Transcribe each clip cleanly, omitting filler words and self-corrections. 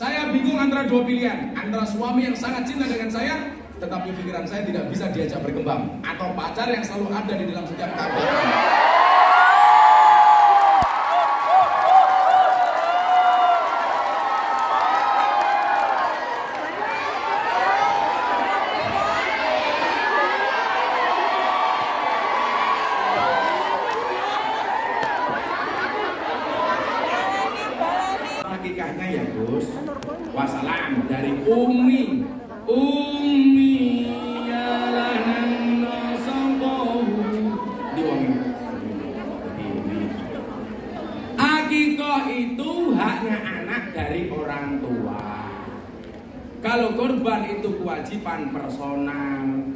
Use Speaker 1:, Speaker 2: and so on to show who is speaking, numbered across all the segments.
Speaker 1: Saya bingung antara dua pilihan, antara suami yang sangat cinta dengan saya, tetapi pikiran saya tidak bisa diajak berkembang, atau pacar yang selalu ada di dalam setiap keadaan. Hakikatnya ya Gus, wassalam dari Umi yalanang nosongkohu diwangi. Akikoh itu haknya anak dari orang tua. Kalau korban itu kewajiban personal.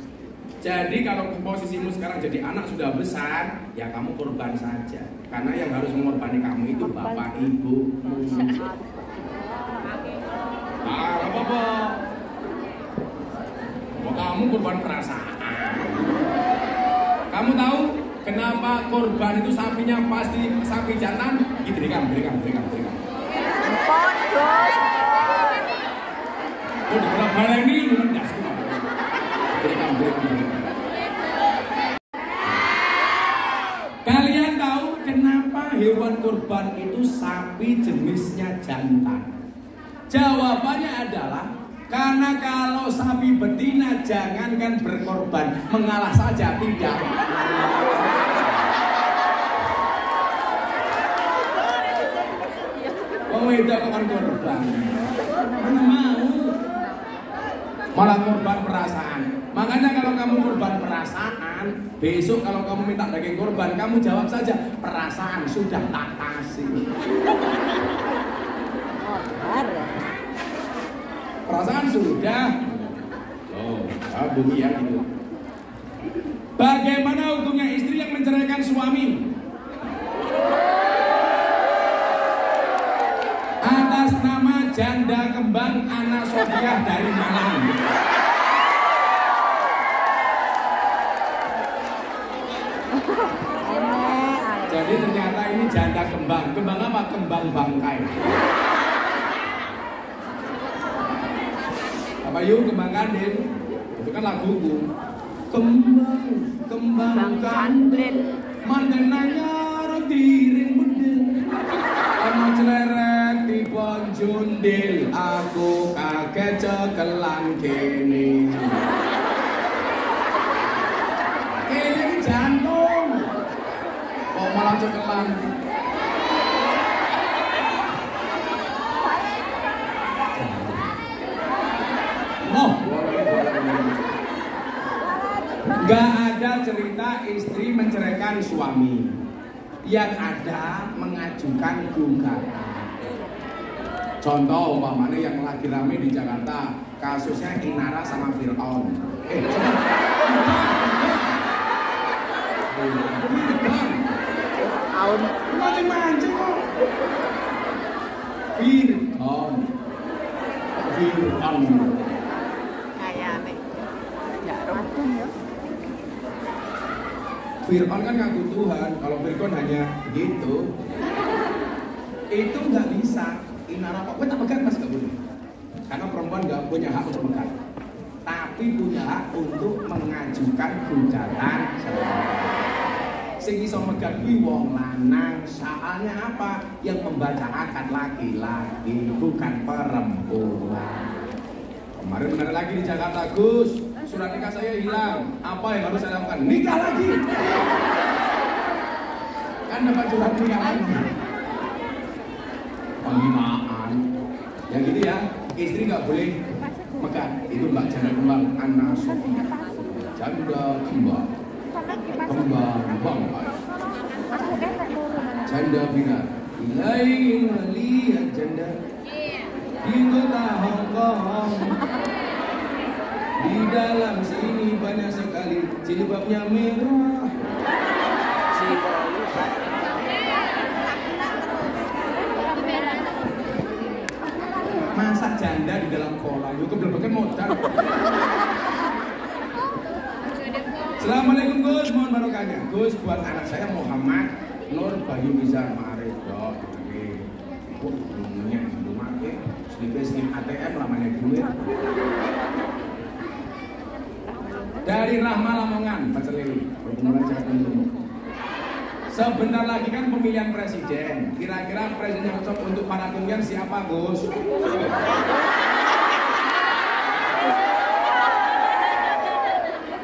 Speaker 1: Jadi kalau posisimu sekarang jadi anak sudah besar, ya kamu korban saja. Karena yang harus mengorbankan kamu itu bapak ibu. Apa-apa. Kamu korban perasaan. Kamu tahu kenapa korban itu sapinya pasti sapi jantan? Berikan. Udah berapa ini? Berikan. Kalian tahu kenapa hewan kurban itu sapi jenisnya jantan? Jawabannya adalah karena kalau sapi betina jangankan berkorban, mengalah saja tidak. Oh itu kan korban, mana mau? Malah korban perasaan. Makanya kalau kamu korban perasaan, besok kalau kamu minta daging korban, kamu jawab saja, perasaan sudah tak kasih. Perasaan sudah. Bumi ya gitu. Bagaimana hukumnya istri yang menceraikan suami? Atas nama janda kembang Ana Sofia dari Malang. Jadi ternyata ini janda kembang. Kembang apa? Kembang bangkai. Apa yuk kembang kandil? Itu kan laguku. Kembang kandil. Mandenanya rotiring bedil. Ana celeret di ponjundil. Aku kaget cekelan kene. Kene jantung. Kok malah cekelan? Gak ada cerita istri menceraikan suami. Yang ada mengajukan gugatan. Contoh umpamanya yang lagi rame di Jakarta, kasusnya Inara sama Fir'aun. Fir'aun mancing kok. Fir'aun Fir'aun kan ngaku Tuhan, kalau Fir'aun hanya begitu, itu nggak bisa. Inara kok, tak pegang mas, nggak boleh. Karena perempuan nggak punya hak untuk pegang, tapi punya hak untuk mengajukan gugatan. Sing iso megang kuwi wong lanang, soalnya apa? Yang membaca akad laki-laki, bukan perempuan. Kemarin benar lagi di Jakarta, Gus. Surat nikah saya hilang. Apa yang harus saya lakukan? Nikah lagi. Kan dapat surat nikah lagi. Penghinaan. Yang gitu ya, istri nggak boleh megang. Itu mbak janda kembang Ana Sofia. Janda kembang. Kembang bangkai. Janda viral. Ilahi melihat janda di kota Hong Kong. Di dalam sini banyak sekali jilbabnya merah. Masa janda di dalam kolam? Itu belum modal. Assalamualaikum Gus, mohon barokahnya. Gus, buat anak saya Muhammad Nur Bayu Nizar Maret. Namanya Oke, SIM ATM ramanya duit. Dari Rahma Lamongan, Pecel Lele, perkumpulan cewek penemu. Sebentar lagi kan pemilihan presiden. Kira-kira presiden yang cocok untuk para kumyan siapa, Gus?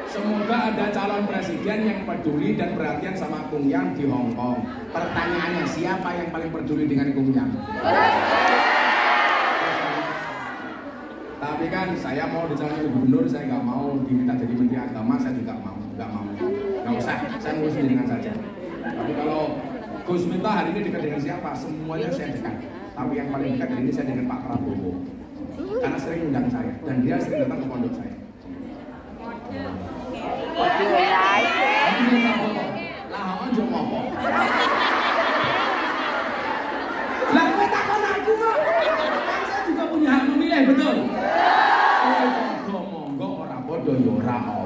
Speaker 1: Semoga ada calon presiden yang peduli dan perhatian sama kumyan di Hong Kong. Pertanyaannya, siapa yang paling peduli dengan kumyan? Tapi kan saya mau dicalonkan gubernur, saya nggak mau diminta jadi menteri agama, saya juga nggak mau. Nggak usah, saya ngurus dengan saja. Tapi kalau Gus minta hari ini dekat dengan siapa, semuanya saya dekat. Tapi yang paling dekat hari ini saya dengan Pak Prabowo, karena sering undang saya dan dia sering datang ke pondok saya. Aku minta foto, lah ojo ngopo. Lah kowe takon aku kok. Kan saya juga punya hak memilih, betul? Oh, monggo ora padha ya ora apa.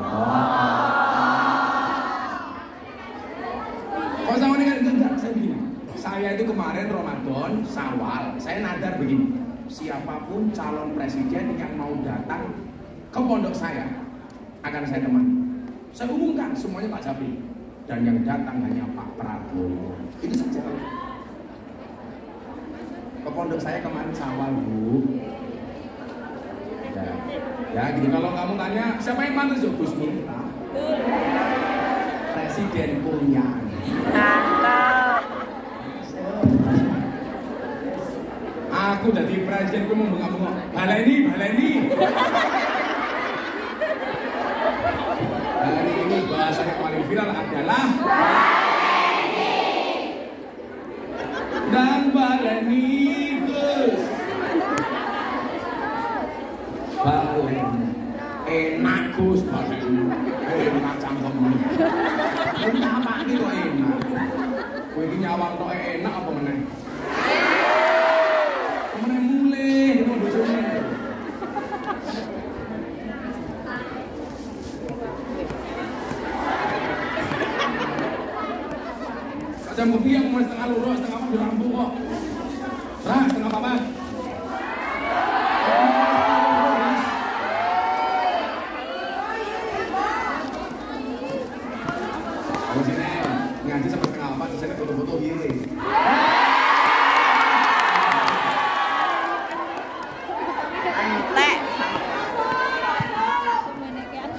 Speaker 1: Kok sama dengan enggak saya begini. Saya itu kemarin Ramadan, Syawal, saya nadar begini. Siapapun calon presiden yang mau datang ke pondok saya akan saya temani. Saya umumkan semuanya Pak Japi dan yang datang hanya Pak Prabowo. Itu saja. Ke pondok saya kemarin Syawal, Bu. Ya, gitu. Kalau kamu tanya siapa yang pantas, Gus Miftah. Presiden Kumyan. Aku jadi presiden, aku mau bengak-bengok. Baleni. Hari ini bahasa yang paling viral adalah dan baleni Gus. Baleni enak Gus, baleni enak cangkemmu. Entah apa ini kok enak. Kowe iki nyawang tok enak apa meneh? Meneh mulih mau bojone. Jam kopi yang mulai setengah lurus, setengah apa di Lampung kok. Lah, setengah apa? Kalau sini ngaji sampai setengah apa, saya foto-foto gini.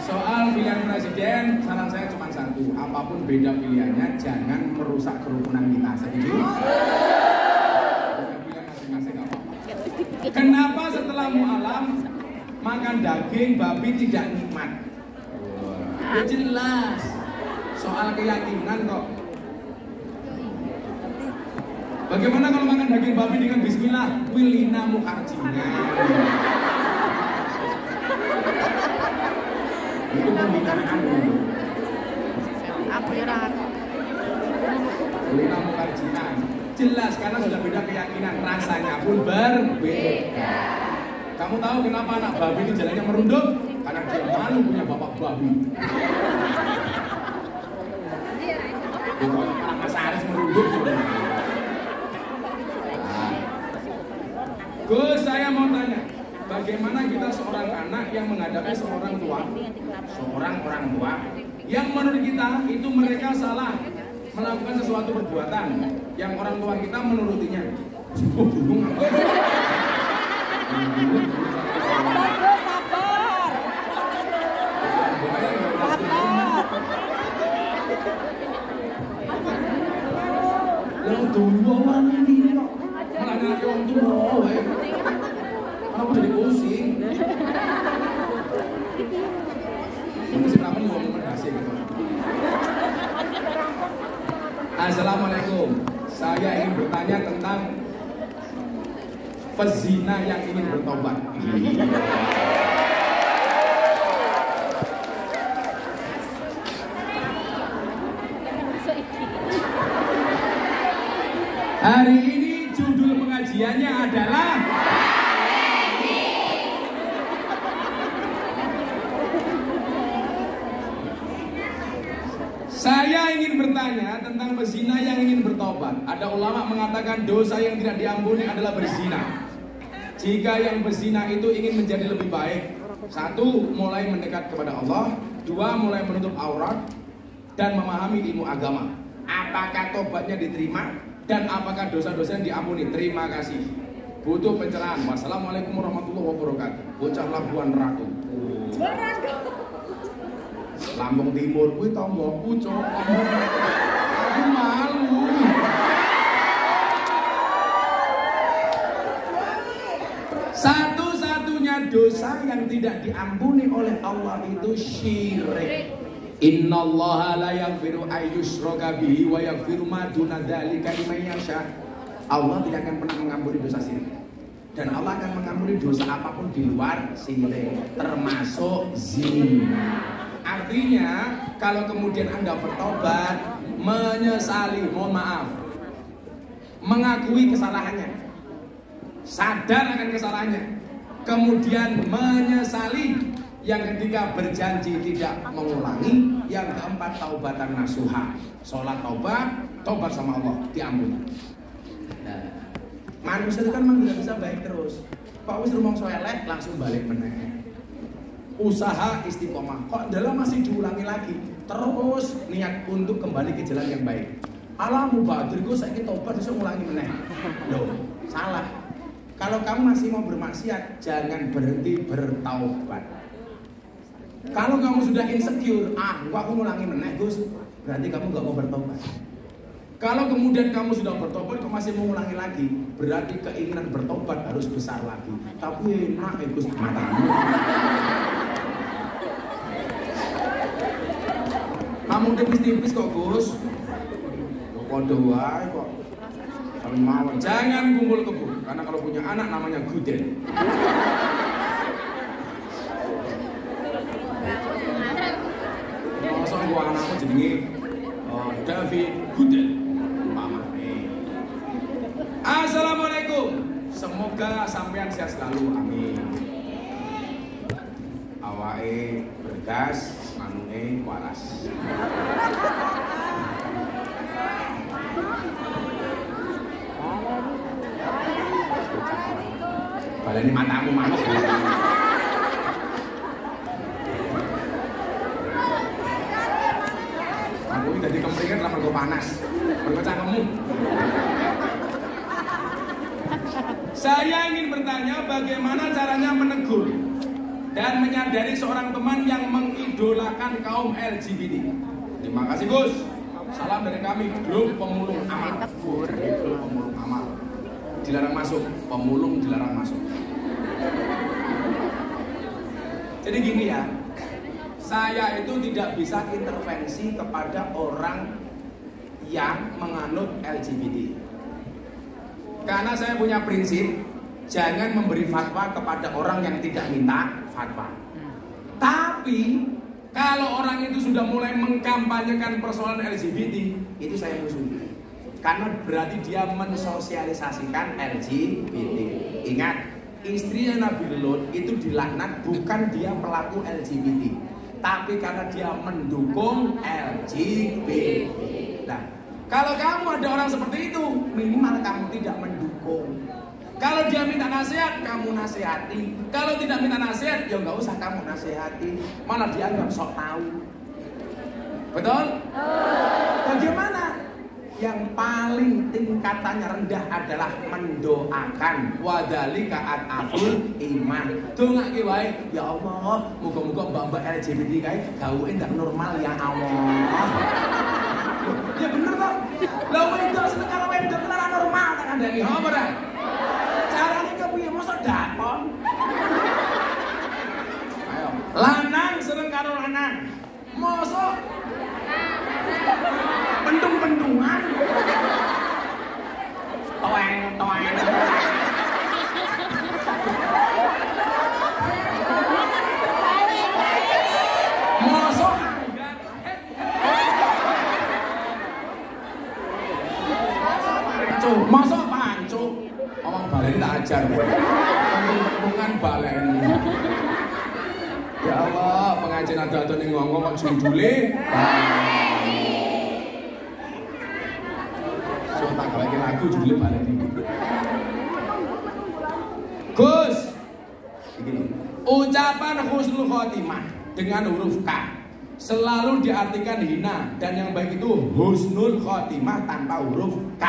Speaker 1: Soal pilihan presiden, saran saya cuma satu. Apapun beda pilihannya, jangan merusak kerukunan kita. Setuju? Pilihan masing-masing nggak apa-apa. Kenapa setelah mu'alam makan daging babi tidak nikmat? Ya jelas. Soal keyakinan kok. Bagaimana kalau makan daging babi dengan bismillah? Wilina mukharjina. Itu pembinaan. Wilina mukharjina. Jelas karena sudah beda keyakinan, rasanya pun berbeda. Kamu tahu kenapa anak babi itu jalannya merunduk? Karena dia malu punya bapak babi. Orang Mas Aris merunduk. Gus, saya mau tanya, bagaimana kita seorang anak yang menghadapi seorang orang tua yang menurut kita itu mereka salah melakukan sesuatu perbuatan yang orang tua kita menurutinya. Bingung. Lah dua orang ini kok malah ada orang tua. Aku jadi pusing. Mungkin sebenarnya mau rekomendasi gitu. Assalamualaikum. Saya ingin bertanya tentang pezina yang ingin bertobat. Hari ini judul pengajiannya adalah saya ingin bertanya tentang pezina yang ingin bertobat. Ada ulama mengatakan dosa yang tidak diampuni adalah berzina. Jika yang berzina itu ingin menjadi lebih baik, satu, mulai mendekat kepada Allah. Dua, mulai menutup aurat dan memahami ilmu agama. Apakah tobatnya diterima dan apakah dosa-dosa yang diampuni? Terima kasih. Butuh pencerahan. Wassalamualaikum warahmatullahi wabarakatuh. Bocah Labuan Ratu. Lampung Timur, kuwi tanggoku, Cok. Aku malu. Satu-satunya dosa yang tidak diampuni oleh Allah itu syirik. Innallaha la yaghfiru ayyushraka bihi wa yaghfiru ma duna dzalika liman yasha. Allah tidak akan pernah mengampuni dosa syirik. Dan Allah akan mengampuni dosa apapun di luar syirik, termasuk zina. Artinya, kalau kemudian Anda bertobat, menyesali, mohon maaf, mengakui kesalahannya, sadar akan kesalahannya, kemudian menyesali, yang ketiga berjanji tidak mengulangi, yang keempat taubatan nasuha, sholat tobat sama Allah, diampuni. Nah, manusia itu kan memang tidak bisa baik terus. Kok wis rumong soelek langsung balik meneh. Usaha istiqomah, kok dalam masih diulangi lagi, terus niat untuk kembali ke jalan yang baik. Alah mubadir, gue saiki tobat terus ngulangi meneh. Loh, salah. Kalau kamu masih mau bermaksiat, jangan berhenti bertaubat. Kalau kamu sudah insecure, gua aku ngulangi meneh, Gus, berarti kamu gak mau bertobat. Kalau kemudian kamu sudah bertobat, kok masih mau ngulangi lagi, berarti keinginan bertobat harus besar lagi. Tapi enak, Gus, matamu. Namun tipis-tipis kok, Gus. Podo wae kok. Saling mawon. Jangan kumpul kebo, karena kalau punya anak namanya Guden. Masa gua anakku jenenge David Guden. Assalamualaikum. Semoga sampean sehat selalu. Amin. Awake bergas, manune waras. Baleni matamu manuk. Aku ini jadi kemringan lama gue panas. Berkecah kamu. Saya ingin bertanya bagaimana caranya menegur dan menyadari seorang teman yang mengidolakan kaum LGBT. Terima kasih Gus. Salam dari kami, grup pemulung amal. Grup pemulung amal. Dilarang masuk, pemulung dilarang masuk. Jadi gini ya, saya itu tidak bisa intervensi kepada orang yang menganut LGBT. Karena saya punya prinsip, jangan memberi fatwa kepada orang yang tidak minta fatwa. Tapi kalau orang itu sudah mulai mengkampanyekan persoalan LGBT, itu saya musuhi. Karena berarti dia mensosialisasikan LGBT. Ingat, istrinya Nabi Lut itu dilaknat bukan dia pelaku LGBT, tapi karena dia mendukung LGBT. Nah, kalau kamu ada orang seperti itu, minimal kamu tidak mendukung. Kalau dia minta nasihat, kamu nasihati. Kalau tidak minta nasihat, ya nggak usah kamu nasihati. Malah dianggap sok tahu. Betul? Bagaimana? Yang paling tingkatannya rendah adalah mendoakan. Wadhalika at'aful iman. Dongake wae, ya Allah, muga-muga mbak-mbak LGBT kae gawe ndak normal ya Allah. Ya bener toh? Lah wedok seneng karo wedok ora normal tak kandhani. Apa ora? Carane kepiye mosok dakon? Ayo, lanang seneng karo lanang. Mosok pentung-pentungan. Toeng. Mosok masuk pancu, omong baleni tak ajar, pentung-pentungan baleni. Ya Allah, pengajian ada ning ngomong kok judule. So tak gawe lagu judule baleni. Gus, begini, ucapan husnul khotimah dengan huruf K selalu diartikan hina, dan yang baik itu husnul khotimah tanpa huruf K.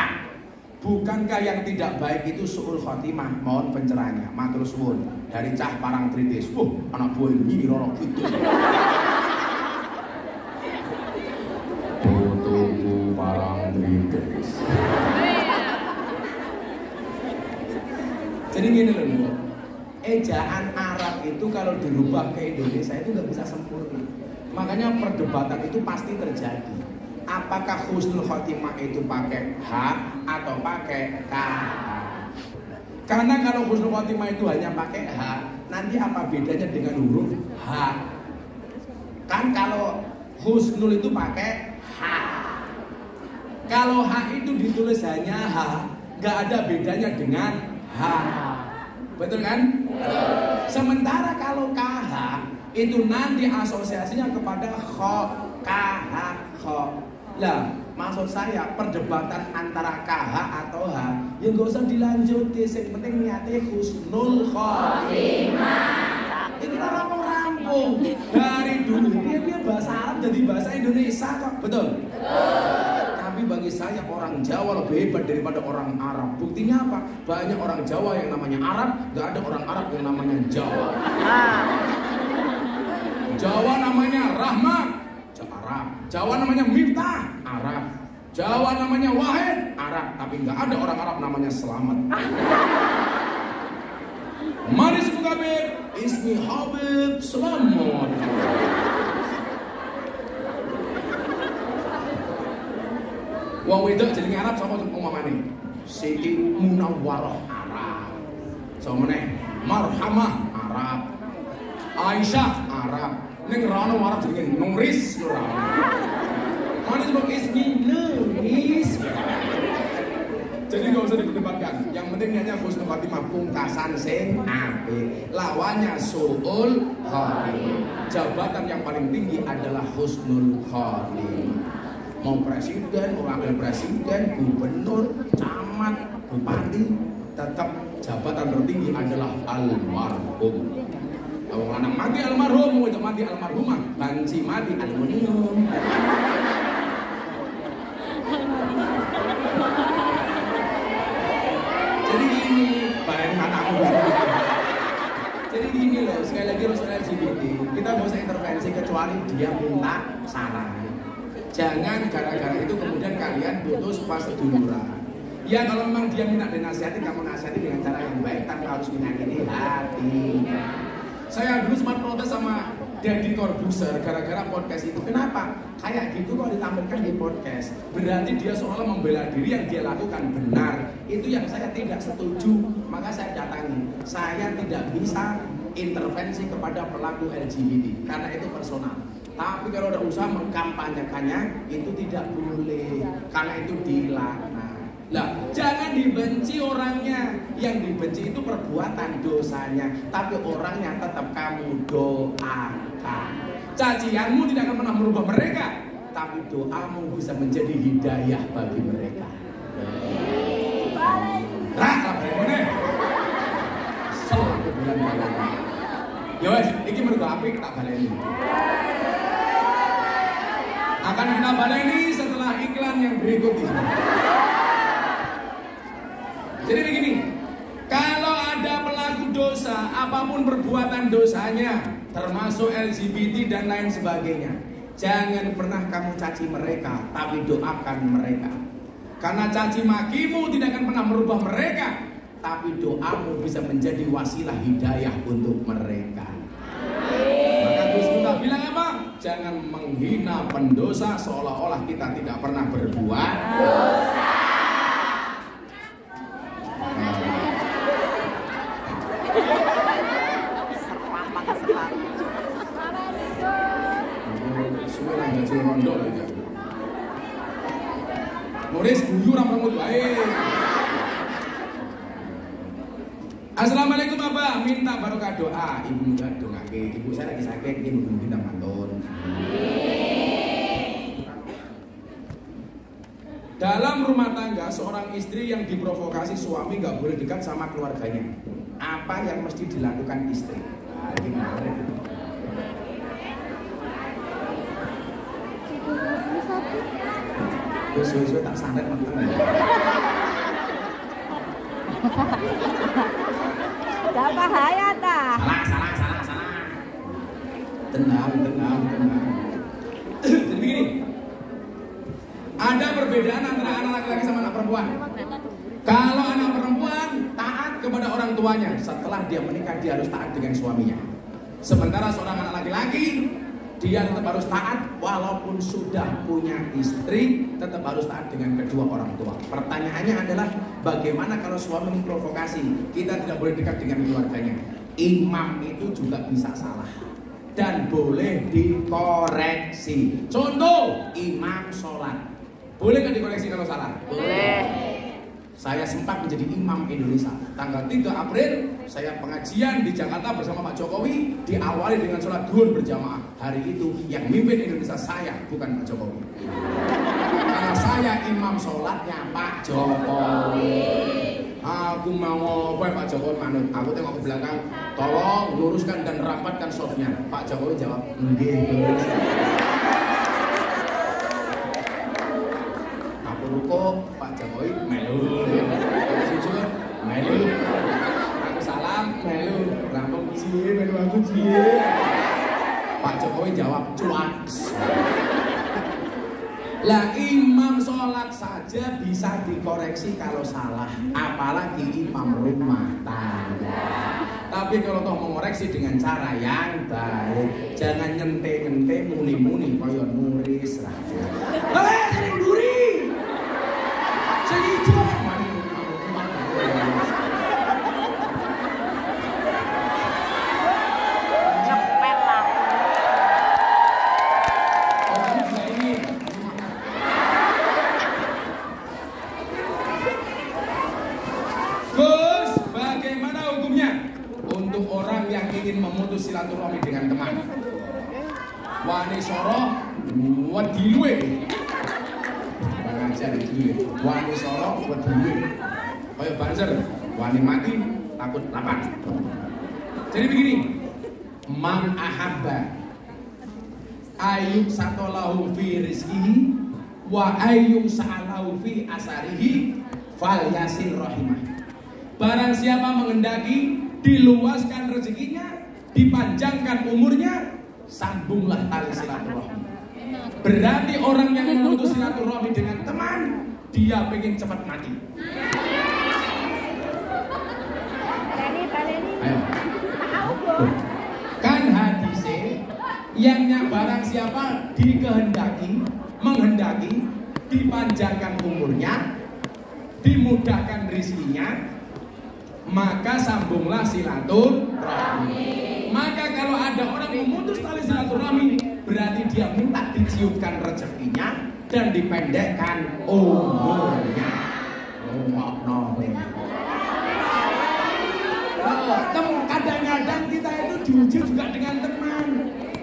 Speaker 1: Bukankah yang tidak baik itu su'ul khotimah? Mohon pencerahannya. Matur suwun dari Cah Parangtritis. Anak buah ini roro gitu. Putuku Parangtritis. Jadi gini loh, ejaan Arab itu kalau dirubah ke Indonesia itu nggak bisa sempurna. Makanya perdebatan itu pasti terjadi. Apakah husnul khotimah itu pakai H atau pakai K? Karena kalau husnul khotimah itu hanya pakai H, nanti apa bedanya dengan huruf H? Kan kalau husnul itu pakai H. Kalau H itu ditulis hanya H, nggak ada bedanya dengan H. Betul kan? Sementara kalau KH itu nanti asosiasinya kepada kho, KH, kho. Lah, maksud saya perdebatan antara KH atau H yang gak usah dilanjutin, yang penting niatnya husnul khotimah. Ini kita rampung-rampung dari dulu dia bahasa Arab jadi bahasa Indonesia kok, betul? Tapi bagi saya orang Jawa lebih hebat daripada orang Arab. Buktinya apa? Banyak orang Jawa yang namanya Arab, gak ada orang Arab yang namanya Jawa. Jawa namanya Rahmat, Arab. Jawa namanya Miftah, Arab. Jawa namanya Wahid, Arab. Tapi nggak ada orang Arab namanya Selamat. Mari sebut Habib, ismi Habib Selamat. Wong wedok jenenge Arab sapa umpamane? Siti Munawwarah Arab. Sapa meneh? Marhamah Arab. Aisyah Arab. Ning rono Arab jenenge Nuris ora. Mana sebab ismi Nuris. Jadi gak usah diperdebatkan. Yang penting hanya husnul khotimah pungkasan sing apik. Lawannya su'ul khotimah. Jabatan yang paling tinggi adalah husnul khotimah. Mau presiden, mau wakil presiden, gubernur, camat, bupati, tetap jabatan tertinggi adalah almarhum. Kalau anak mati almarhum, mau mati almarhumah, banci mati aluminium. Jadi gini, barang anakmu barang. Jadi gini loh, sekali lagi Rasul LGBT, kita nggak usah intervensi kecuali dia minta saran. Jangan gara-gara itu kemudian kalian putus pas seduluran. Ya kalau memang dia minta dinasihati, kamu nasihati dengan cara yang baik tanpa harus menyakiti hati. Saya dulu sempat protes sama Deddy Corbuzier gara-gara podcast itu. Kenapa? Kayak gitu kok ditampilkan di podcast. Berarti dia seolah membela diri, yang dia lakukan benar. Itu yang saya tidak setuju. Maka saya datangi. Saya tidak bisa intervensi kepada pelaku LGBT karena itu personal. Tapi kalau ada usaha mengkampanyekannya itu tidak boleh, karena itu dilaknat. Lah, jangan dibenci orangnya. Yang dibenci itu perbuatan dosanya, tapi orangnya tetap kamu doakan. Cacianmu tidak akan pernah merubah mereka, tapi doamu bisa menjadi hidayah bagi mereka. Raka bagaimana? Selalu bilang baleni. Ya wes, ini menurut apik tak baleni. Akan kita baleni setelah iklan yang berikut ini. Jadi begini, kalau ada pelaku dosa, apapun perbuatan dosanya, termasuk LGBT dan lain sebagainya, jangan pernah kamu caci mereka, tapi doakan mereka. Karena caci makimu tidak akan pernah merubah mereka, tapi doamu bisa menjadi wasilah hidayah untuk mereka. Maka Gus Miftah bilang apa? Jangan menghina pendosa seolah-olah kita tidak pernah berbuat dosa. Nuris guyu ora rambut wae. Assalamualaikum Abah, minta barokah doa. Ibu minta dongake. Ibu saya lagi sakit, ini mungkin minta mantun. Dalam rumah tangga, seorang istri yang diprovokasi suami nggak boleh dekat sama keluarganya. apa yang mesti dilakukan istri? Nah, ini menarik. Suwe-suwe tak santet menteng.
Speaker 2: Gak bahaya dah.
Speaker 1: Salah. Tenang. Jadi begini, ada perbedaan antara anak laki-laki sama anak perempuan. Kalau anak perempuan taat kepada orang tuanya, setelah dia menikah dia harus taat dengan suaminya. Sementara seorang anak laki-laki, dia tetap harus taat walaupun sudah punya istri, tetap harus taat dengan kedua orang tua. Pertanyaannya adalah bagaimana kalau suami memprovokasi, kita tidak boleh dekat dengan keluarganya. Imam itu juga bisa salah dan boleh dikoreksi. Contoh, imam sholat, boleh nggak dikoreksi kalau salah? Boleh. Saya sempat menjadi imam Indonesia. Tanggal 3 April saya pengajian di Jakarta bersama Pak Jokowi, diawali dengan sholat duhur berjamaah. Hari itu yang mimpin Indonesia saya, bukan Pak Jokowi. Karena saya imam sholatnya Pak Jokowi. Aku mau apa Pak Jokowi manut. Aku tengok ke belakang, tolong luruskan dan rapatkan softnya. Pak Jokowi jawab, nggih. Aku rukuk, Pak Jokowi melu. Aku sujud, melu. Aku salam, melu. Rampung cie, melu aku cie. Pak Jokowi jawab, cuaks. Lah imam sholat saja bisa dikoreksi kalau salah, apalagi imam rumah tangga. Tapi kalau toh mengoreksi dengan cara yang baik, jangan nyente-nyente, muni-muni kaya nuris raja. Sering duri, sering hijau. Gus, bagaimana hukumnya untuk orang yang ingin memutus silaturahmi dengan teman? Wani soro, wadiluwe. Pengajar itu, wani soro, wadiluwe. Kayak banser, wani mati, takut lapar. Jadi begini, man ahabba ayyub satolahu fi rizkihi wa ayyub sa'alahu fi asarihi fal yasin rahimah. Barang siapa menghendaki diluaskan rezekinya, dipanjangkan umurnya, sambunglah tali silaturahmi. Berarti orang yang memutus silaturahmi dengan teman, dia pengen cepat mati. Ayo. Kan hadisnya yang barang siapa dikehendaki, menghendaki, dipanjangkan umurnya, dimudahkan rezekinya, maka sambunglah silaturahmi. Maka kalau ada orang memutus tali silaturahmi, berarti dia minta diciutkan rezekinya dan dipendekkan umurnya. Kadang-kadang kita itu diuji juga dengan teman.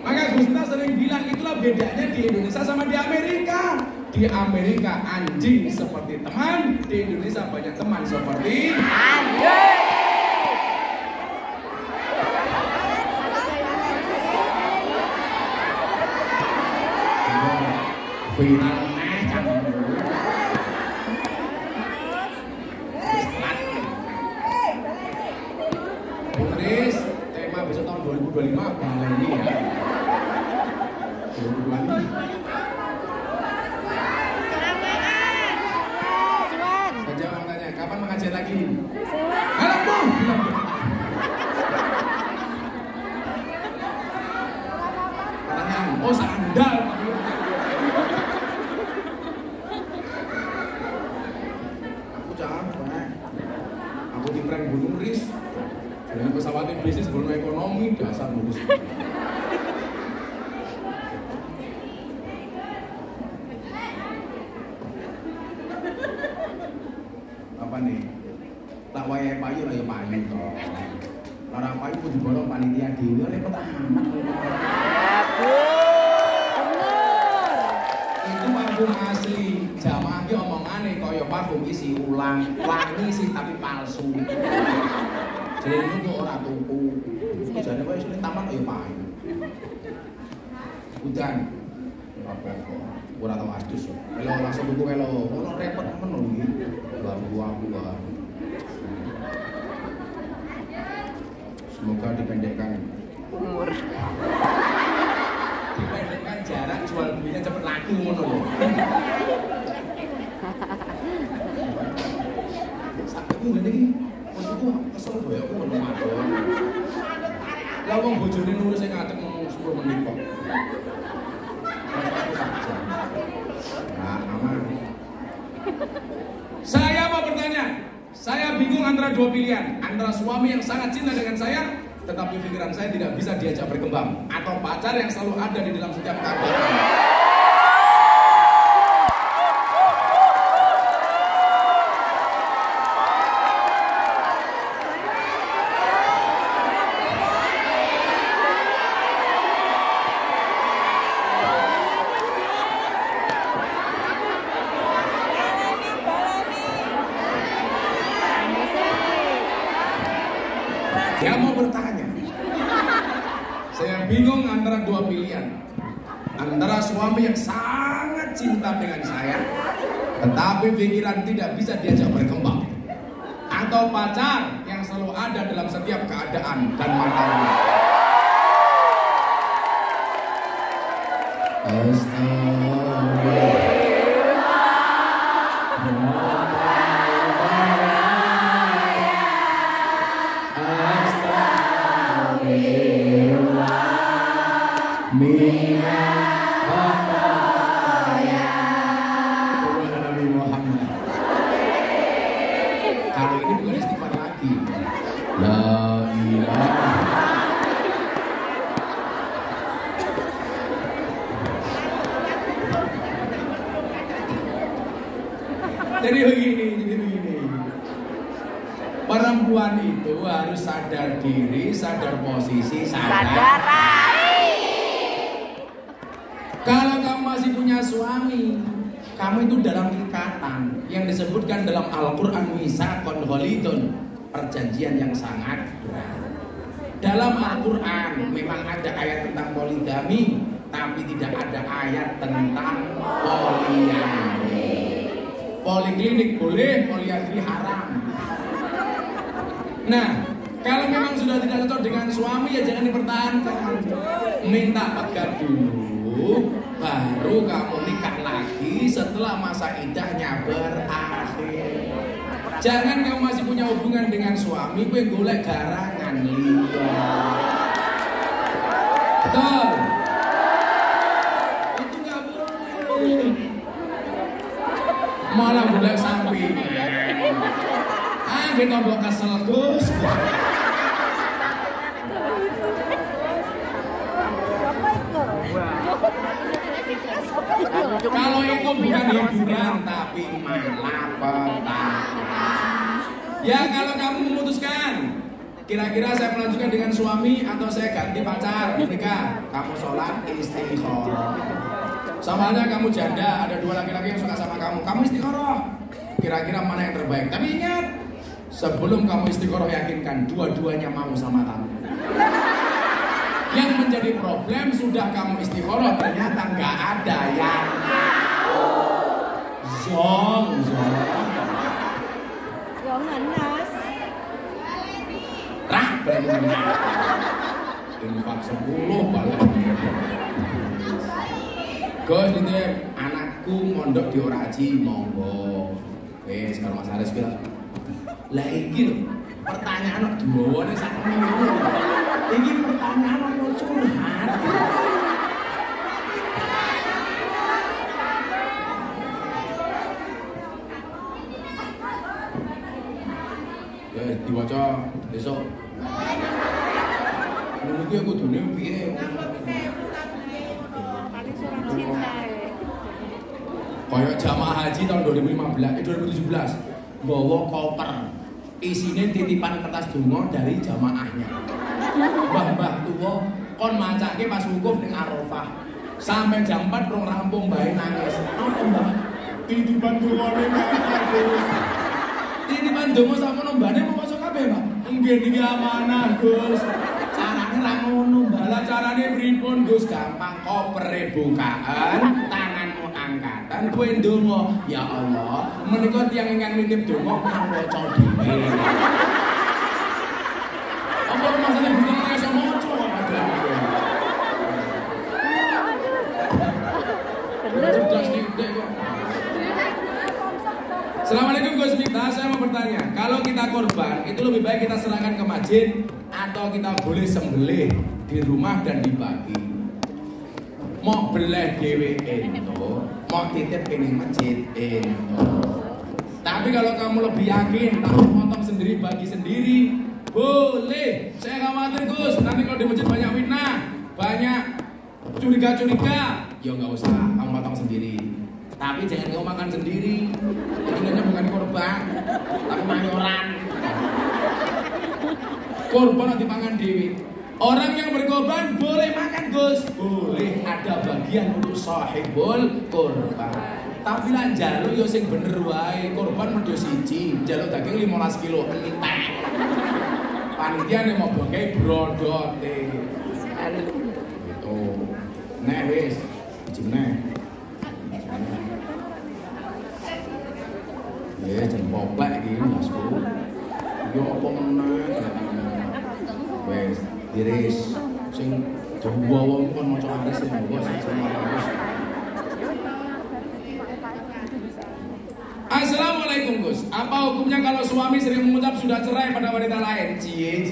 Speaker 1: Maka Gusta sering bilang itulah bedanya di Indonesia sama di Amerika. Di Amerika anjing seperti teman, di Indonesia banyak teman seperti anjing. Viral jangan dulu. Putris, tema besok tahun 2025 baleni ya. 2025. Kapan mengajar lagi? Halo Bu. Pertanyaan, oh sandal. Aku capek. Aku di prank Bu Nuris. Jadi pesawatnya bisnis belum ekonomi, dasar mulus. Apa nih? Tak wayahe payu lah ya payu toh. Ora payu kudu diborong panitia dhewe repot amat. Itu parfum asli. Jamaah ki omongane kaya parfum isi ulang, wangi sih tapi palsu. Jadi itu orang tuku. Jadi kok isine taman ya payu. Udan. Apa-apa. Ora tau adus. Elo langsung tuku elo. Ono repot men iki. Ganggu aku wae. Semoga dipendekkan
Speaker 2: umur.
Speaker 1: Dipendekkan jarak jual belinya cepet laku ngono lho. Sakku ngene iki. Maksudku kesel bae aku ngono madon. Lah wong bojone nurus sing ngadeg mung 10 menit kok. Nah, aman. Saya mau bertanya. Saya bingung antara dua pilihan. Antara suami yang sangat cinta dengan saya, tetapi pikiran saya tidak bisa diajak berkembang, atau pacar yang selalu ada di dalam setiap keadaan. Dia mau bertanya. Saya bingung antara dua pilihan. Antara suami yang sangat cinta dengan saya, tetapi pikiran tidak bisa diajak berkembang, atau pacar yang selalu ada dalam setiap keadaan dan manapun. Kalau ini bukan istighfar lagi. La ilaha. Jadi begini. Perempuan itu harus sadar diri, sadar posisi, sadar. Kalau kamu masih punya suami, kamu itu dalam ikatan yang disebutkan dalam Al-Quran misaqon ghalidun, perjanjian yang sangat berat. Dalam Al-Quran memang ada ayat tentang poligami, tapi tidak ada ayat tentang poliandri. Poliklinik boleh, poliandri haram. Nah, kalau memang sudah tidak cocok dengan suami, ya jangan dipertahankan. Minta pegat dulu, baru kamu nikah lagi setelah masa iddahnya berakhir. Jangan kamu masih punya hubungan dengan suami, gue golek garangan liya. Betul? Itu gak boleh. Malah golek sampingan. Kita bawa kesel Gus. Kalau itu bukan hiburan tapi malah petaka. Ya kalau kamu memutuskan, kira-kira saya melanjutkan dengan suami atau saya ganti pacar, nikah, kamu sholat istikharah. Sama halnya kamu janda, ada dua laki-laki yang suka sama kamu istikharah. Kira-kira mana yang terbaik? Tapi ingat, sebelum kamu istikharah yakinkan dua-duanya mau sama kamu. Yang menjadi problem sudah kamu istikharah ternyata nggak ada yang mau. Zong.
Speaker 2: Nas.
Speaker 1: Rah, berani. Infak 10 balik. Gus nitip anakku mondok di Oraji, monggo. Wes kalau Mas Haris bilang, lah iki lho, pertanyaan dua nih sak minggu. Ini pertanyaan mau curhat. Ya diwaca besok. Menurut gue kudune piye? Kayak jamaah haji tahun 2017, bawa koper, isinya titipan kertas donga dari jamaahnya. Mbah tua, kon macake pas wukuf ning Arafah, sampai jam 4 rong rampung bae nangis. Apa mbah? Titipan donga ning Gus. Titipan donga sama nombane mau masuk kabeh, Mbak. mungkin iki amanah, Gus. Carane ra ngono, bala carane pripun, Gus? Gampang kopere bukaan, tanganmu angkatan, kowe ndonga, ya Allah, menika tiyang ingkang nitip donga maca dhewe. Apa masalah Gus ora iso maca padahal. Cerdas nih kok. Assalamualaikum Gus Miftah, saya mau bertanya, kalau kita korban itu lebih baik kita serahkan ke masjid atau kita boleh sembelih di rumah dan dibagi? Mau beleh dhewe ento, mau titip ini masjid ento. Tapi kalau kamu lebih yakin, kamu potong sendiri, bagi sendiri, boleh. Saya khawatir Gus, nanti kalau di masjid banyak fitnah, banyak curiga-curiga, ya nggak usah, kamu potong sendiri. Tapi jangan kamu makan sendiri. Itu bukan korban, tapi mayoran. Korban nanti makan dewi. Orang yang berkorban boleh makan Gus, boleh, ada bagian untuk sahibul korban. Tapi lah jaluk yo sing bener wae, korban medhos siji, jaluk daging 15 kilo entek. Panitia nek mau bangke brodote. Itu. Nek wis, jeneng. Ya jan poplek iki Masku. Yo apa meneh. Wes, iris sing dawa wong kon maca aris sing dawa sing aris. Assalamualaikum Gus. Apa hukumnya kalau suami sering mengucap sudah cerai pada wanita lain? Cie.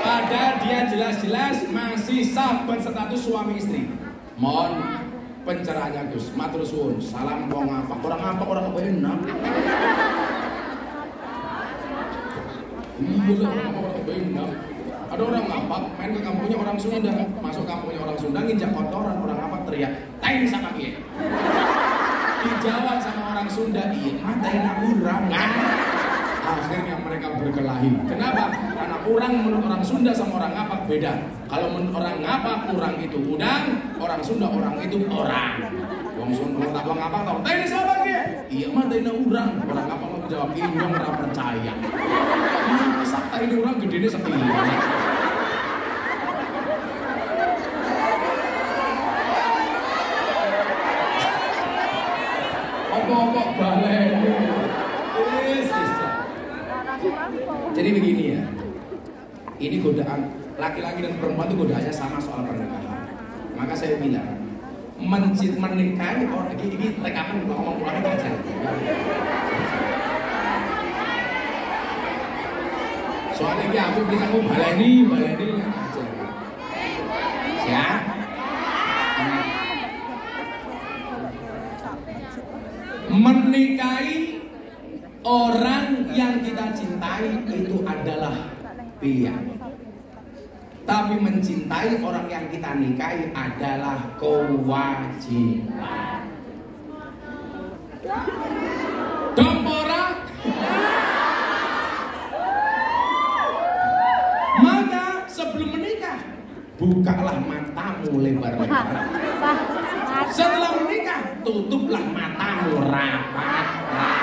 Speaker 1: Padahal dia jelas-jelas masih sah berstatus suami istri. Mohon pencerahannya Gus, matur suwun. Salam wong ngapak, orang ngapak orang kebenak. Iya lah, orang ngapak orang kebenak. Ada orang ngapak main ke kampungnya orang Sunda, masuk kampungnya orang Sunda nginjak kotoran, orang ngapak teriak, "Tain sama dia." Dijawab sama orang Sunda, "Iya, matain urang." Akhirnya mereka berkelahi. Kenapa? Karena urang menurut orang Sunda sama orang ngapak beda. Kalau menurut orang ngapak, urang itu udang, orang Sunda orang itu orang. Wong Sunda tak wong ngapak tau, "Teh siapa dia?" "Iya mah teh urang." Orang ngapak mau jawab, "Inyong ora percaya." Masa teh urang gedene sepiye. Apa-apa baleni. Jadi begini ya, ini godaan laki-laki dan perempuan itu godaannya sama soal pernikahan. Maka saya bilang menikahi orang ini rekaman ngomong pulang itu aja. Soalnya ini aku beli kamu baleni aja. Siap? Menikahi orang yang kita cintai itu adalah pilihan. Tapi mencintai orang yang kita nikahi adalah kewajiban. Dompora. Maka sebelum menikah, bukalah matamu lebar-lebar. Setelah menikah, tutuplah matamu rapat-rapat.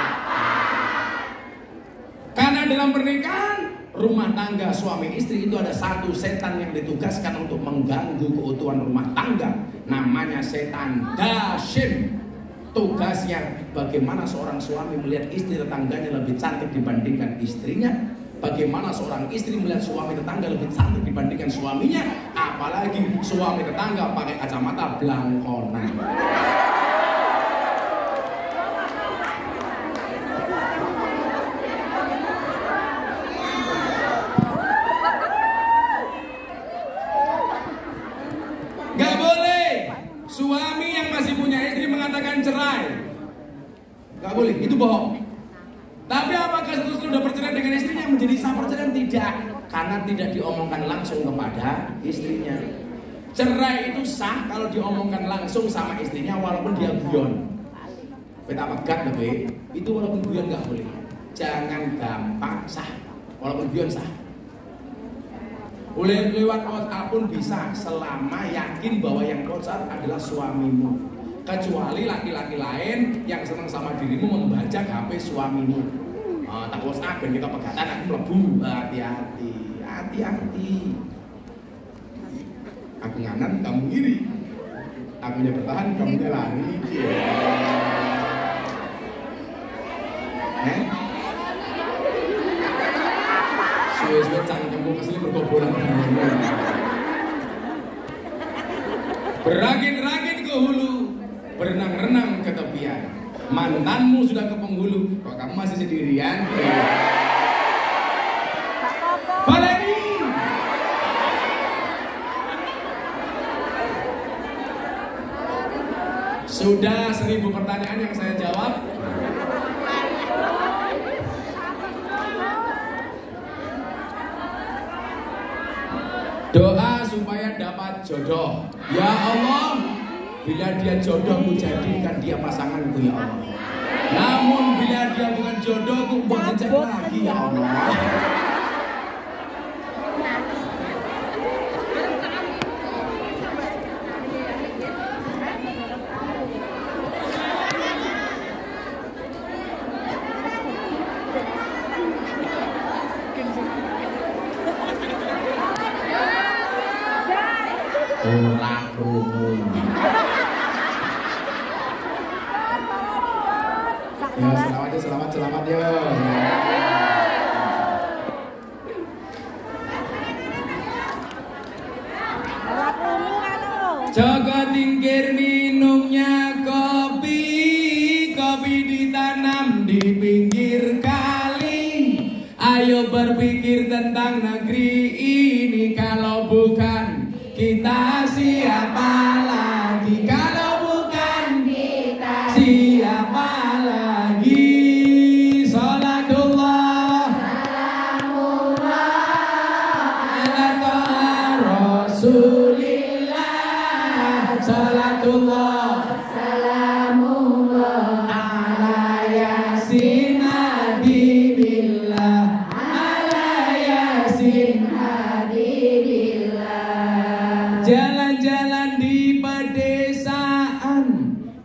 Speaker 1: Karena dalam pernikahan, rumah tangga suami istri itu ada satu setan yang ditugaskan untuk mengganggu keutuhan rumah tangga. Namanya setan dasyim. Tugasnya bagaimana seorang suami melihat istri tetangganya lebih cantik dibandingkan istrinya. Bagaimana seorang istri melihat suami tetangga lebih cantik dibandingkan suaminya. Apalagi suami tetangga pakai kacamata blangkonan. Suami yang masih punya istri mengatakan cerai, nggak boleh, itu bohong. Tapi apakah setelah sudah bercerai dengan istrinya menjadi sah perceraian? Tidak, karena tidak diomongkan langsung kepada istrinya. Cerai itu sah kalau diomongkan langsung sama istrinya, walaupun dia guyon. Beta pegat lebih, itu walaupun guyon nggak boleh. Jangan gampang sah, walaupun guyon sah. Boleh lewat WhatsApp pun bisa, selama yakin bahwa yang WhatsApp adalah suamimu. Kecuali laki-laki lain yang senang sama dirimu membajak HP suamimu. Tak wis agen kita pegatan aku mlebu. Hati-hati, hati-hati. Aku nganan, kamu kiri. Akunya bertahan, kamunya lari. Suwe-suwe cangkemmu asli berkobolan. Berangin-rangin ke hulu, berenang-renang ke tepian. Mantanmu sudah ke penghulu, kok kamu masih sendirian? Baleni! Sudah 1000 pertanyaan yang saya jawab. Doa supaya dapat jodoh. Ya Allah, bila dia jodohku jadikan dia pasanganku ya Allah. Namun bila dia bukan jodohku, buat ngecek lagi ya Allah. Ora krungu. Ya selamat ya. Jaga tingkir minumnya kopi, kopi ditanam di pinggir kali. Ayo berpikir tentang negeri ini, kalau bukan kita siapa lagi? Kalau bukan kita siapa lagi? Salatullah salamullah ala taha rasulillah. Salatullah salamullah ala yasin habibillah. Ala yasin habibillah. Jalan-jalan di pedesaan,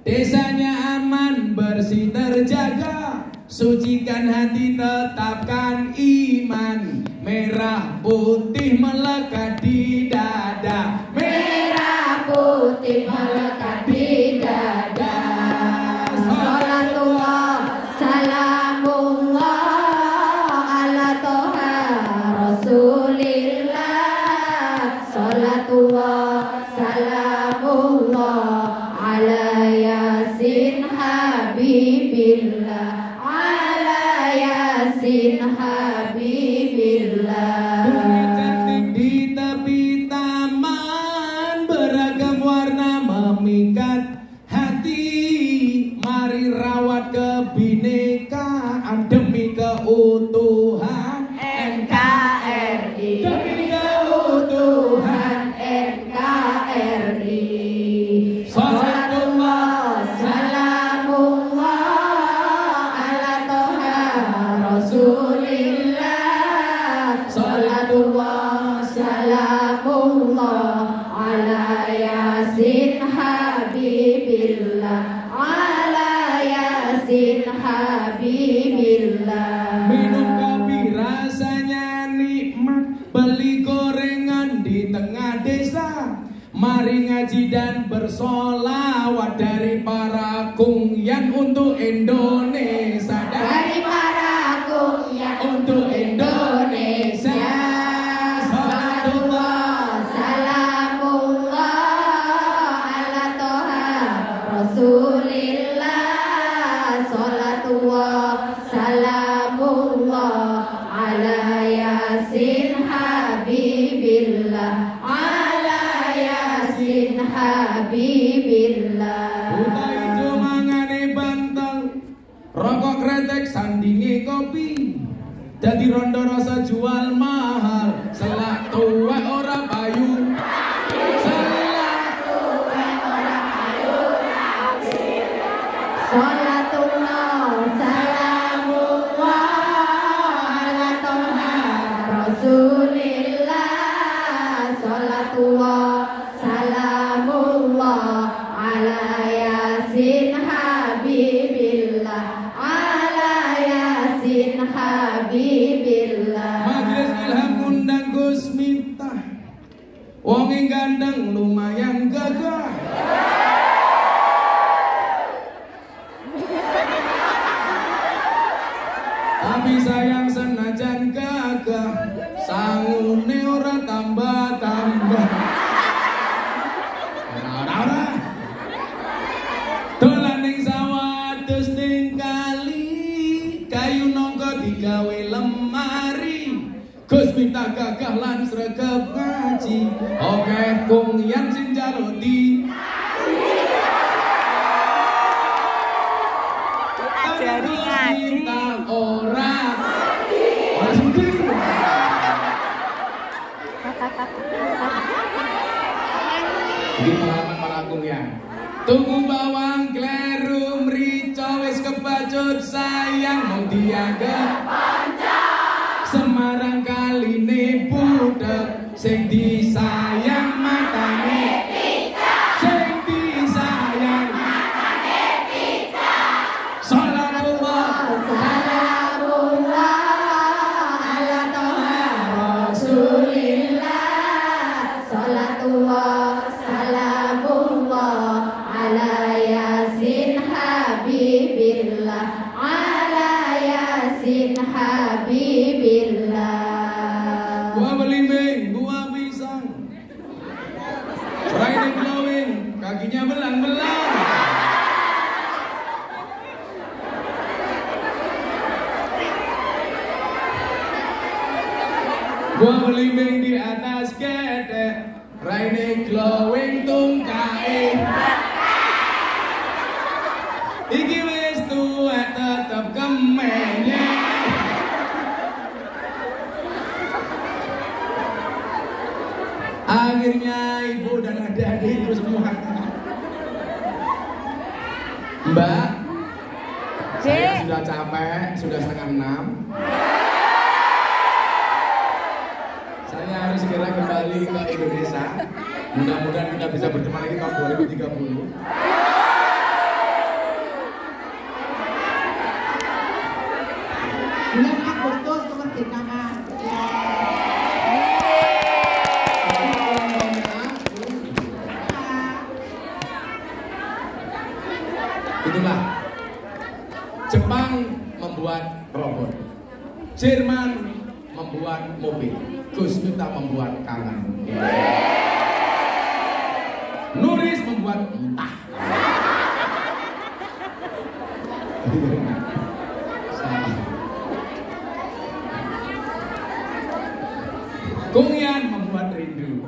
Speaker 1: desanya aman, bersih terjaga. Sucikan hati, tetapkan iman. Merah putih melekat di dada. Merah putih melekat di dada. Salatullah salamullah ala toha rasulillah. Salatullah salamullah ala yasin habibillah. Ala yasin habibillah. Bunga cantik di tepi taman, beragam warna memikat hati. Mari rawat kebinekaan demi keutuhan NKRI. Demi keutuhan NKRI. Salatullah salamullah ala toha rasulillah. Salatullah salamullah ala yasin habibillah. Ala yasin habibillah. Minum kopi rasanya nikmat, beli gorengan di tengah desa. Mari ngaji dan bersolawat dari para kungyan untuk Indonesia. Dari para kungyan untuk Indonesia. Salatullah salamullah ala toha rasulillah. Salatullah salamullah ala yasin habibillah. Ala yasin habibillah. Buta ijo mangane bantal, rokok kretek sandinge kopi. Dadi rondo rasa jual mahal, selak tuwek ora payu. Selak tuwek ora payu. Salatullah salamullah ala toha rasulillah. Salatullah salamullah ala yasin habibillah. Ala yasin Ilham undang Gus Miftah, wong gandeng lumayan gagah. Tapi sayang senajan gagah, sangune ora tambah-tambah. Ora. Dolan ning sawah dus ning kali, kayu nangka digawe lemari. Gus Miftah gagah lan sregep ngaji, oke kungyan sing njaluk di
Speaker 2: diajari ngaji.
Speaker 1: Ora sugih. Ini pengalaman Marakung ya. Tuku bawang kleru mrica wis kebacut sayang mung dianggep Semarang kaline budhek sing disayang matane pica, sing disayang matane pica. Salatullah ala toha rasulillah,
Speaker 3: Salatullah salamullah ala yasin habibillah, ala yasin habibillah.
Speaker 1: Gua belimbing, gua pisang, riding glowing, kakinya belang-belang. Gua belimbing di atas gedek, riding glowing tungkae. Iki wis tuwek tetep kemenyek. Akhirnya ibu dan adik-adikku semua, Mbak, saya sudah capek, sudah 5:30. Saya harus segera kembali ke Indonesia. Mudah-mudahan kita bisa bertemu lagi tahun 2030.
Speaker 3: Bulan Agustus kemerdekaan.
Speaker 1: Itulah Jepang membuat robot, Jerman membuat mobil, Gus Miftah membuat kangen, Nuris membuat entah. Kungyan membuat rindu.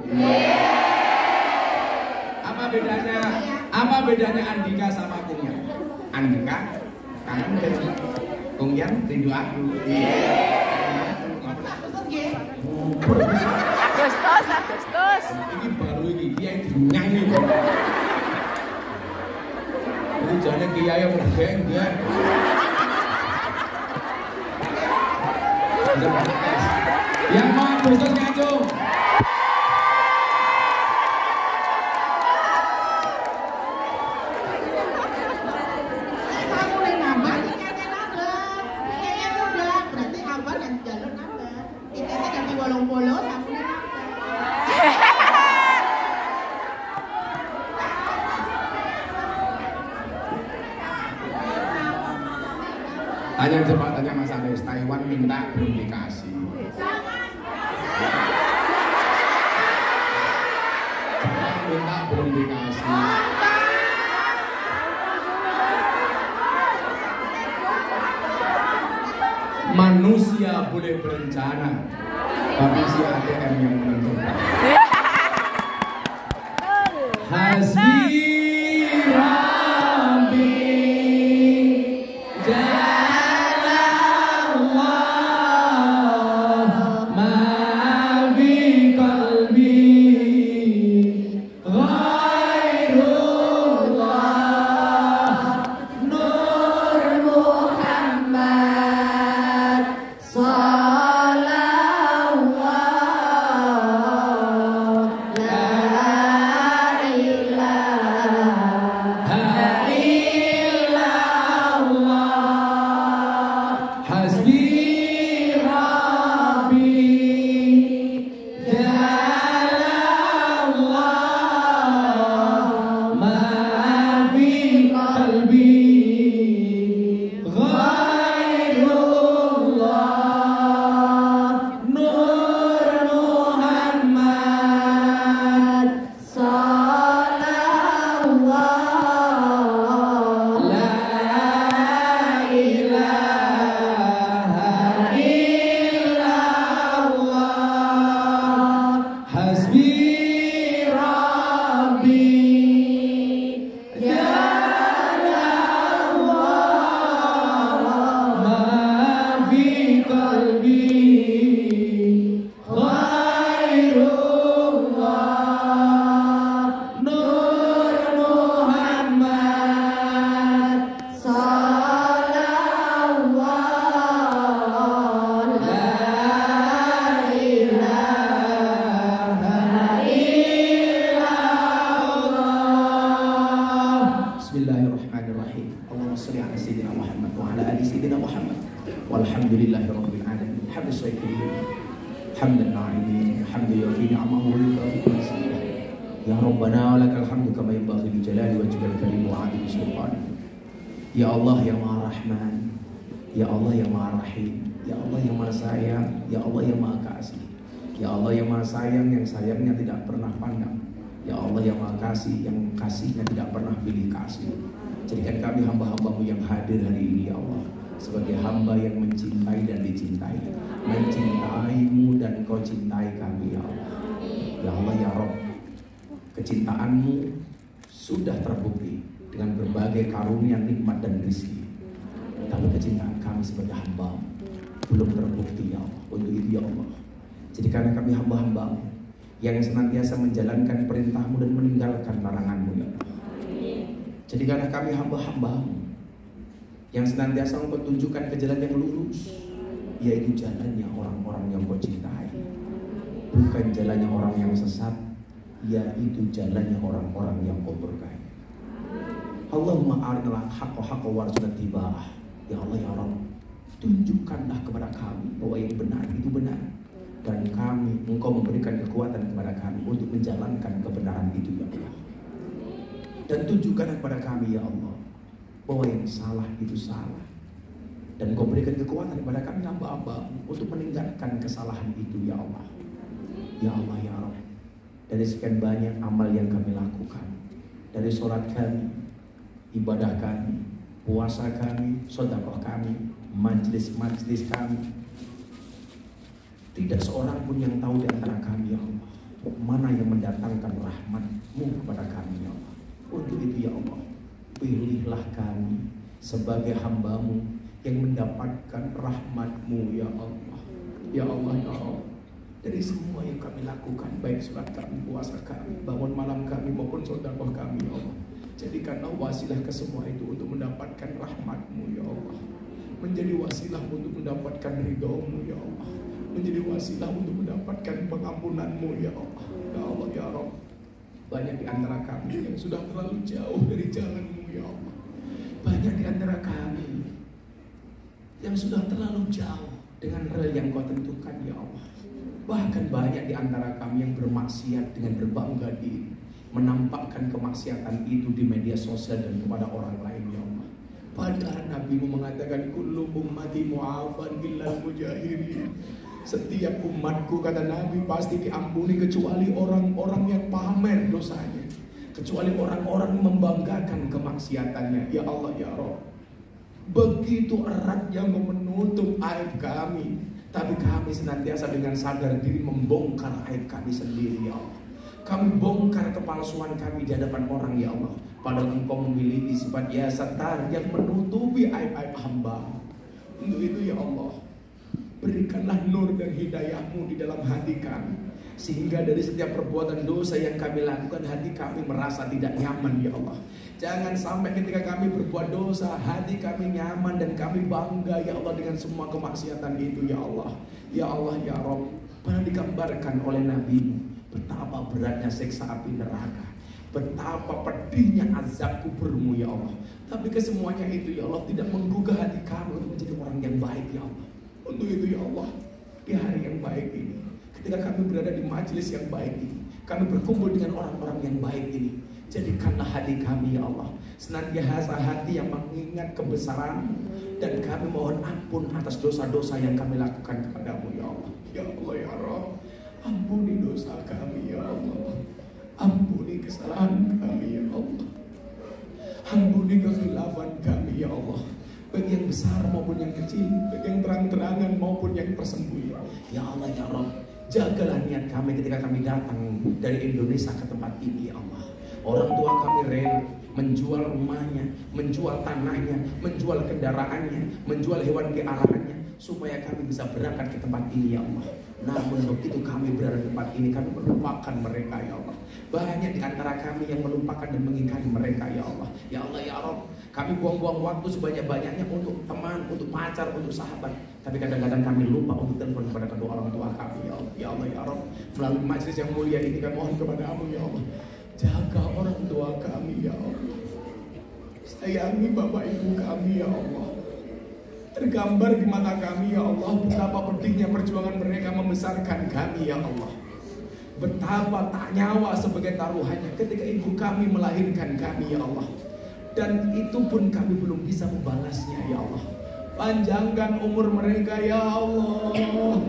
Speaker 1: Apa bedanya Andika sama Kungyan? Andika kangen dengan Kungyan rindu aku.
Speaker 2: Agustus.
Speaker 1: Ini baru ini kiai dinyang nih. Ini jane kiai yang bergeng dia. Yang mau Agustus ngacung. Tanya coba tanya Mas Aris, Taiwan minta belum dikasih. Jepang minta belum dikasih. Manusia boleh berencana, tapi si ATM yang menentukan. Hasbi Rabbi Jalallah ma fi qalbi ghairullah
Speaker 3: Nur Muhammad sallallahu la ilaha
Speaker 1: syakirin hamdan na'imin hamdan yafi ni'amahu wa yukafi masidah ya Rabbana lakal hamdu kama yanbaghi li jalali wajhikal karim wa 'azimi sultanik. Ya Allah yang Maha Rahman, Ya Allah yang Maha Rahim, Ya Allah yang Maha Sayang, Ya Allah yang Maha Kasih, Ya Allah yang Maha Sayang, yang sayangnya tidak pernah pandang, Ya Allah yang Maha Kasih, yang kasihnya tidak pernah pilih kasih. Jadikan kami hamba-hambamu yang hadir hari ini ya Allah sebagai hamba yang mencintai dan dicintai, mencintaimu dan kau cintai kami ya Allah. Ya Allah ya Rabb, kecintaanmu sudah terbukti dengan berbagai karunia nikmat dan rezeki. Tapi kecintaan kami sebagai hamba belum terbukti ya Allah. Untuk itu ya Allah, jadikan kami hamba-hambamu yang senantiasa menjalankan perintahmu dan meninggalkan laranganmu ya Allah. Jadikan kami hamba-hambamu yang senantiasa engkau tunjukkan ke jalan yang lurus, yaitu jalannya orang-orang yang kau cintai, bukan jalannya orang yang sesat, yaitu jalannya orang-orang yang kau berkahi. Allahumma arinal haqqa haqqa warzuqna ittiba'ah. Ya Allah ya Rabb, tunjukkanlah kepada kami bahwa yang benar itu benar, dan kami engkau memberikan kekuatan kepada kami untuk menjalankan kebenaran itu ya Allah. Dan tunjukkanlah kepada kami ya Allah bahwa yang salah itu salah, dan engkau berikan kekuatan kepada kami hamba-hamba untuk meninggalkan kesalahan itu ya Allah. Ya Allah ya Rabb, dari sekian banyak amal yang kami lakukan, dari sholat kami, ibadah kami, puasa kami, sedekah kami, majlis-majlis kami, tidak seorang pun yang tahu di antara kami ya Allah mana yang mendatangkan rahmat-Mu kepada kami ya Allah. Untuk itu ya Allah, pilihlah kami sebagai hamba-Mu yang mendapatkan rahmat-Mu ya Allah. Ya Allah ya Allah, dari semua yang kami lakukan, baik sholat kami, puasa kami, bangun malam kami maupun sedekah kami ya Allah, jadikanlah wasilah ke semua itu untuk mendapatkan rahmat-Mu ya Allah, menjadi wasilah untuk mendapatkan ridho-Mu ya Allah, menjadi wasilah untuk mendapatkan pengampunan-Mu ya Allah. Ya Allah ya Rabb, banyak di antara kami yang sudah terlalu jauh dari jalan-Mu ya Allah. Banyak di antara kami yang sudah terlalu jauh dengan rel yang Kau tentukan ya Allah. Bahkan banyak di antara kami yang bermaksiat dengan berbangga diri, menampakkan kemaksiatan itu di media sosial dan kepada orang lain ya Allah. Padahal Nabi-Mu mengatakan kullu ummati mu'afan illal mujahirin. Setiap umatku kata Nabi pasti diampuni kecuali orang-orang yang pamer dosanya, kecuali orang-orang yang membanggakan kemaksiatannya. Ya Allah ya Rabb, begitu erat yang menutup aib kami, tapi kami senantiasa dengan sadar diri membongkar aib kami sendiri ya Allah. Kami bongkar kepalsuan kami di hadapan orang ya Allah, padahal Engkau memiliki sifat ya Sattar yang menutupi aib-aib hamba. Untuk itu ya Allah, berikanlah nur dan hidayah-Mu di dalam hati kami, sehingga dari setiap perbuatan dosa yang kami lakukan hati kami merasa tidak nyaman ya Allah. Jangan sampai ketika kami berbuat dosa hati kami nyaman dan kami bangga ya Allah dengan semua kemaksiatan itu ya Allah. Ya Allah ya Rabb, pernah digambarkan oleh Nabi betapa beratnya siksa api neraka, betapa pedihnya azab kuburmu ya Allah. Tapi kesemuanya itu ya Allah tidak menggugah hati kami untuk menjadi orang yang baik ya Allah. Untuk itu ya Allah, di hari yang baik ini, ketika kami berada di majelis yang baik ini, kami berkumpul dengan orang-orang yang baik ini, jadikanlah hati kami ya Allah senantiasa hati yang mengingat kebesaran, dan kami mohon ampun atas dosa-dosa yang kami lakukan kepadamu ya Allah. Ya Allah ya Rabb, ampuni dosa kami ya Allah, ampuni kesalahan kami ya Allah, ampuni kekhilafan kami ya Allah, baik yang besar maupun yang kecil, baik yang terang-terangan maupun yang tersembunyi. Ya Allah ya Rabb, jagalah niat kami ketika kami datang dari Indonesia ke tempat ini ya Allah. Orang tua kami rela menjual rumahnya, menjual tanahnya, menjual kendaraannya, menjual hewan peliharaannya supaya kami bisa berangkat ke tempat ini ya Allah. Namun begitu kami berada di tempat ini, kami melupakan mereka ya Allah. Banyak di antara kami yang melupakan dan mengingkari mereka ya Allah. Ya Allah ya Rabb, kami buang-buang waktu sebanyak-banyaknya untuk teman, untuk pacar, untuk sahabat. Tapi kadang-kadang kami lupa untuk telepon kepada kedua orang tua kami ya Allah. Ya Allah ya Rabb, melalui majelis yang mulia ini kami mohon kepada-Mu ya Allah, jaga orang tua kami ya Allah, sayangi bapak ibu kami ya Allah, Tergambar di mata kami ya Allah, betapa pedihnya perjuangan mereka membesarkan kami ya Allah. Betapa tak nyawa sebagai taruhannya ketika ibu kami melahirkan kami ya Allah. Dan itu pun kami belum bisa membalasnya ya Allah. Panjangkan umur mereka ya Allah.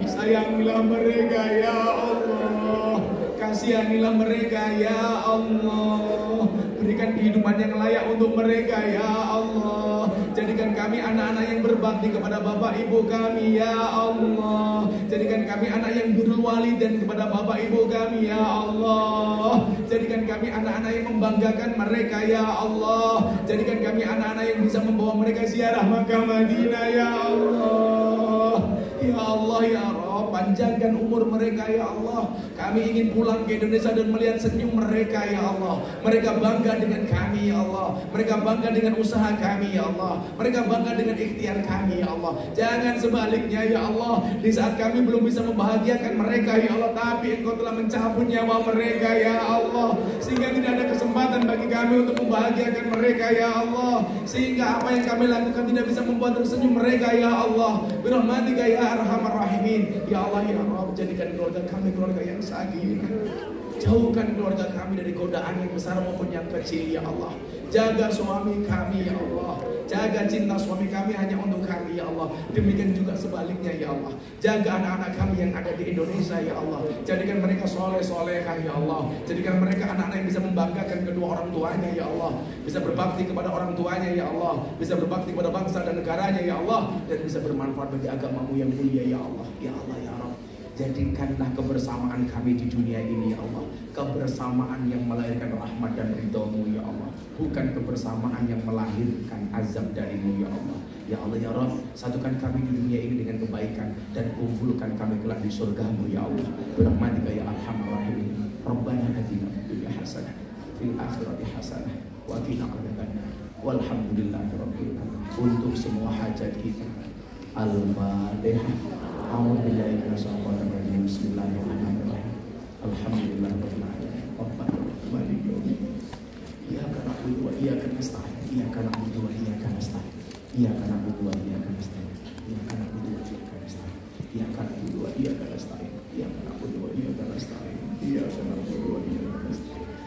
Speaker 1: Sayangilah mereka ya Allah. Kasihanilah mereka ya Allah. Berikan kehidupan yang layak untuk mereka ya Allah. Jadikan kami anak-anak yang berbakti kepada bapak ibu kami ya Allah. Jadikan kami anak yang birrul walidain kepada bapak ibu kami ya Allah. Jadikan kami anak-anak yang membanggakan mereka ya Allah. Jadikan kami anak-anak yang bisa membawa mereka ziarah Makkah Madinah ya Allah. Ya Allah ya Rabb, panjangkan umur mereka ya Allah. Kami ingin pulang ke Indonesia dan melihat senyum mereka ya Allah. Mereka bangga dengan kami ya Allah. Mereka bangga dengan usaha kami ya Allah. Mereka bangga dengan ikhtiar kami ya Allah. Jangan sebaliknya ya Allah. Di saat kami belum bisa membahagiakan mereka ya Allah, tapi Engkau telah mencabut nyawa mereka ya Allah. Sehingga tidak ada kesempatan bagi kami untuk membahagiakan mereka ya Allah. Sehingga apa yang kami lakukan tidak bisa membuat tersenyum mereka ya Allah. Birahmatika ya Arhamar Rahimin. Ya Allah ya Rabb, jadikan keluarga kami keluarga yang sakinah. Jauhkan keluarga kami dari godaan yang besar maupun yang kecil ya Allah. Jaga suami kami ya Allah. Jaga cinta suami kami hanya untuk kami ya Allah. Demikian juga sebaliknya ya Allah. Jaga anak-anak kami yang ada di Indonesia ya Allah. Jadikan mereka soleh-solehah ya Allah. Jadikan mereka anak-anak yang bisa membanggakan kedua orang tuanya ya Allah. Bisa berbakti kepada orang tuanya ya Allah. Bisa berbakti kepada bangsa dan negaranya ya Allah. Dan bisa bermanfaat bagi agamamu yang mulia ya Allah. Ya Allah ya Rabb. Jadikanlah kebersamaan kami di dunia ini ya Allah, kebersamaan yang melahirkan rahmat dan ridho-Mu ya Allah, bukan kebersamaan yang melahirkan azab dari-Mu ya Allah. Ya Allah ya Rabb, satukan kami di dunia ini dengan kebaikan dan kumpulkan kami kelak di surga-Mu ya Allah. Birahmatika ya Arhamar Rahimin. Rabbana atina fid dunya hasanah fil akhirati hasanah wa qina adzabannar. Walhamdulillahirabbil alamin. Untuk semua hajat kita. Al-Fatihah. A'udzubillahi minasyaitonir rajim. Bismillahirrahmanirrahim. Alhamdulillahirabbil alamin. Rabbana maliki yaumiddin. Iyyaka na'budu wa iyyaka nasta'in. Iyyaka na'budu wa iyyaka nasta'in. Iyyaka na'budu wa iyyaka nasta'in. Iyyaka na'budu wa iyyaka nasta'in. Iyyaka na'budu wa iyyaka nasta'in. Iyyaka na'budu wa iyyaka nasta'in. Iyyaka na'budu wa iyyaka nasta'in.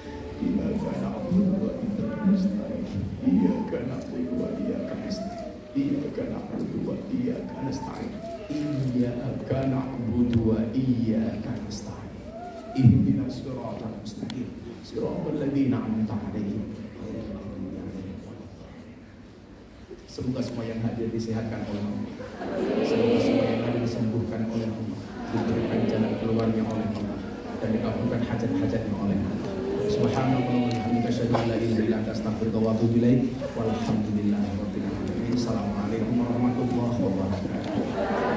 Speaker 1: Iyyaka na'budu wa iyyaka nasta'in. Iyyaka na'budu wa iyyaka nasta'in. Iyyaka na'budu wa iyyaka nasta'in. Iyyaka na'budu wa iyyaka nasta'in. Ihdinas siratal mustaqim. Siratal ladzina an'amta 'alaihim ghairil maghdubi 'alaihim waladdallin. Semoga semua yang hadir disehatkan oleh Allah. Semoga semua yang hadir disembuhkan oleh Allah. Diberikan jalan keluarnya oleh Allah dan dikabulkan hajat-hajatnya oleh Allah. Subhanallah wa bihamdihi asyhadu an la ilaha illa anta astaghfiruka wa atubu ilaik. Walhamdulillahirabbil alamin. Assalamualaikum warahmatullahi wabarakatuh.